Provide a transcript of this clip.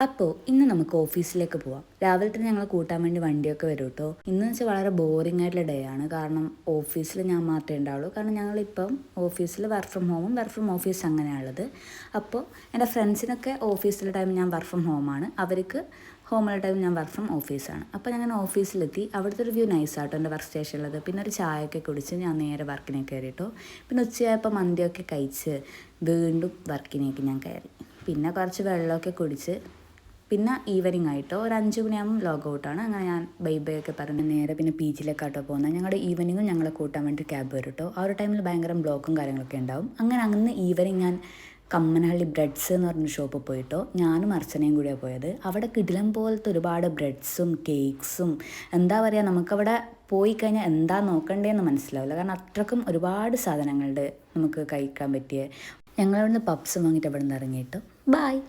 അപ്പോൾ ഇന്ന് നമുക്ക് ഓഫീസിലേക്ക് പോവാം. രാവിലെ തന്നെ ഞങ്ങൾ കൂട്ടാൻ വേണ്ടി വണ്ടിയൊക്കെ വരും കേട്ടോ. ഇന്ന് വെച്ചാൽ വളരെ ബോറിംഗ് ആയിട്ടുള്ള ഡേ ആണ്. കാരണം ഓഫീസിൽ ഞാൻ മാത്രമേ ഉണ്ടാവുള്ളൂ. കാരണം ഞങ്ങളിപ്പം ഓഫീസിൽ വർക്ക് ഫ്രം ഹോമും വർക്ക് ഫ്രം ഓഫീസ് അങ്ങനെയാണുള്ളത്. അപ്പോൾ എൻ്റെ ഫ്രണ്ട്സിനൊക്കെ ഓഫീസിലെ ടൈം ഞാൻ വർക്ക് ഫ്രം ഹോമാണ്, അവർക്ക് ഹോമുള്ള ടൈം ഞാൻ വർക്ക് ഫ്രം ഓഫീസാണ്. അപ്പോൾ ഞാൻ ഓഫീസിലെത്തി. അവിടുത്തെ ഒരു വ്യൂ നൈസാട്ടോ എൻ്റെ വർക്ക് സ്റ്റേഷനിലത്. പിന്നെ ഒരു ചായയൊക്കെ കുടിച്ച് ഞാൻ നേരെ വർക്കിനേക്ക് കയറിയിട്ടോ. പിന്നെ ഉച്ചയായപ്പോൾ മന്തിയൊക്കെ കഴിച്ച് വീണ്ടും വർക്കിനേക്ക് ഞാൻ കയറി. പിന്നെ കുറച്ച് വെള്ളമൊക്കെ കുടിച്ച് പിന്നെ ഈവനിങ് ആയിട്ടോ ഒരു 5 മണിയാകുമ്പോൾ ലോഗ് ഔട്ടാണ്. അങ്ങനെ ഞാൻ ബൈ ബൈ ഒക്കെ പറഞ്ഞ് നേരെ പിന്നെ ബീച്ചിലേക്കാട്ടോ പോകുന്നത്. ഞങ്ങളുടെ ഈവനിങ്ങും ഞങ്ങളെ കൂട്ടാൻ വേണ്ടി ക്യാബ് വരും കേട്ടോ. ആ ഒരു ടൈമിൽ ഭയങ്കര ബ്ലോക്കും കാര്യങ്ങളൊക്കെ ഉണ്ടാവും. അങ്ങനെ ഈവനിങ് ഞാൻ കമ്മനഹള്ളി ബ്രെഡ്സ് എന്ന് പറഞ്ഞ ഷോപ്പിൽ പോയിട്ടോ. ഞാനും അർച്ചനയും കൂടിയാണ് പോയത്. അവിടെ കിടിലം പോലത്തെ ഒരുപാട് ബ്രെഡ്സും കേക്ക്സും എന്താ പറയുക, നമുക്കവിടെ പോയി കഴിഞ്ഞാൽ എന്താ നോക്കണ്ടേന്ന് മനസ്സിലാവില്ല. കാരണം അത്രക്കും ഒരുപാട് സാധനങ്ങളുണ്ട് നമുക്ക് കഴിക്കാൻ പറ്റിയ. ഞങ്ങളവിടുന്ന് പപ്സ് വാങ്ങിയിട്ട് അവിടെ നിന്ന് ഇറങ്ങിയിട്ടു. ബായ്.